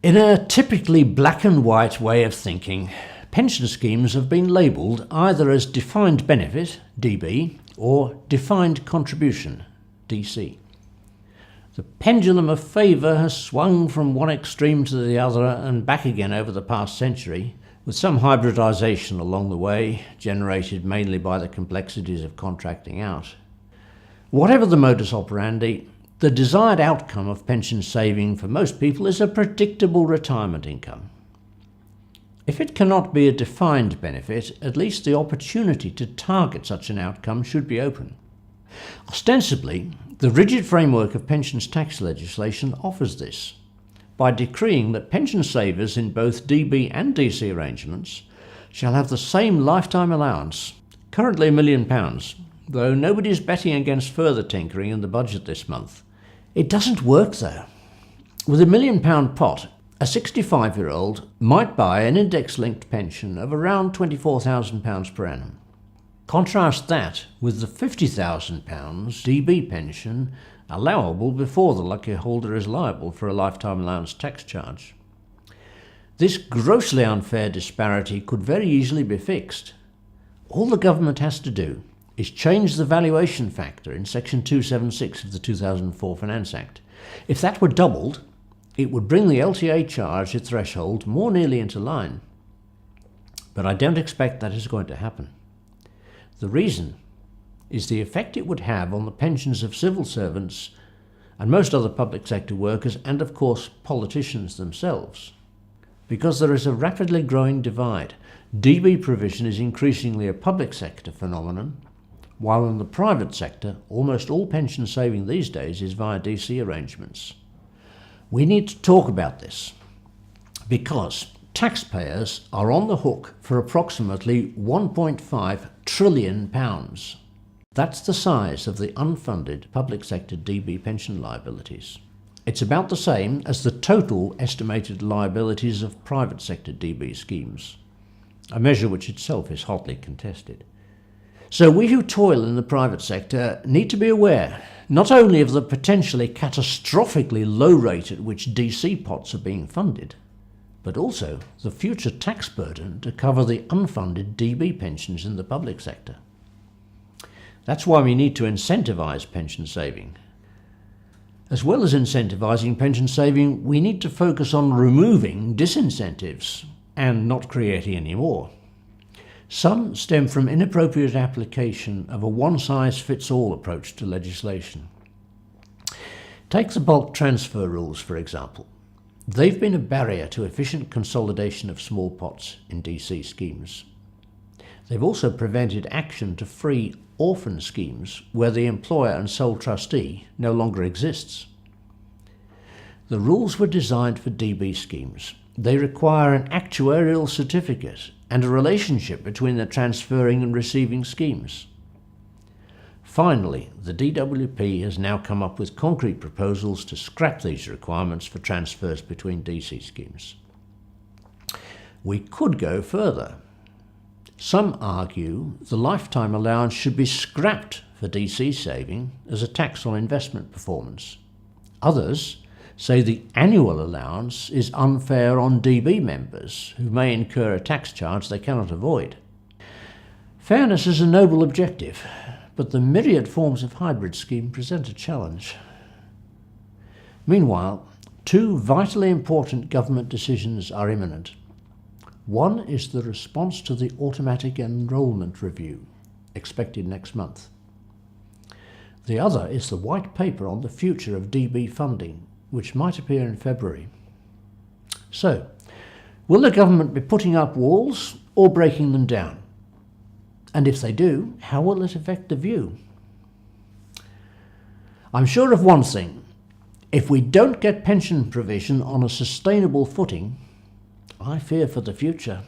In a typically black and white way of thinking, pension schemes have been labelled either as defined benefit, DB, or defined contribution, DC. The pendulum of favour has swung from one extreme to the other and back again over the past century, with some hybridisation along the way, generated mainly by the complexities of contracting out. Whatever the modus operandi, the desired outcome of pension saving for most people is a predictable retirement income. If it cannot be a defined benefit, at least the opportunity to target such an outcome should be open. Ostensibly, the rigid framework of pensions tax legislation offers this, by decreeing that pension savers in both DB and DC arrangements shall have the same lifetime allowance, currently £1 million, though nobody is betting against further tinkering in the budget this month. It doesn't work though. With £1 million pot, a 65-year-old might buy an index-linked pension of around £24,000 per annum. Contrast that with the £50,000 DB pension allowable before the lucky holder is liable for a lifetime allowance tax charge. This grossly unfair disparity could very easily be fixed. All the government has to do is change the valuation factor in Section 276 of the 2004 Finance Act. If that were doubled, it would bring the LTA charge at threshold more nearly into line. But I don't expect that is going to happen. The reason is the effect it would have on the pensions of civil servants and most other public sector workers and, of course, politicians themselves. Because there is a rapidly growing divide. DB provision is increasingly a public sector phenomenon, while in the private sector, almost all pension saving these days is via DC arrangements. We need to talk about this because taxpayers are on the hook for approximately £1.5 trillion. That's the size of the unfunded public sector DB pension liabilities. It's about the same as the total estimated liabilities of private sector DB schemes, a measure which itself is hotly contested. So we who toil in the private sector need to be aware not only of the potentially catastrophically low rate at which DC pots are being funded, but also the future tax burden to cover the unfunded DB pensions in the public sector. That's why we need to incentivise pension saving. As well as incentivising pension saving, we need to focus on removing disincentives and not creating any more. Some stem from inappropriate application of a one-size-fits-all approach to legislation. Take the bulk transfer rules, for example. They've been a barrier to efficient consolidation of small pots in DC schemes. They've also prevented action to free orphan schemes where the employer and sole trustee no longer exists. The rules were designed for DB schemes. They require an actuarial certificate and a relationship between the transferring and receiving schemes. Finally, the DWP has now come up with concrete proposals to scrap these requirements for transfers between DC schemes. We could go further. Some argue the lifetime allowance should be scrapped for DC saving as a tax on investment performance. Others say the annual allowance is unfair on DB members who may incur a tax charge they cannot avoid. Fairness is a noble objective, but the myriad forms of hybrid scheme present a challenge. Meanwhile, two vitally important government decisions are imminent. One is the response to the automatic enrolment review, expected next month. The other is the white paper on the future of DB funding, which might appear in February. So, will the government be putting up walls or breaking them down? And if they do, how will it affect the view? I'm sure of one thing. If we don't get pension provision on a sustainable footing, I fear for the future.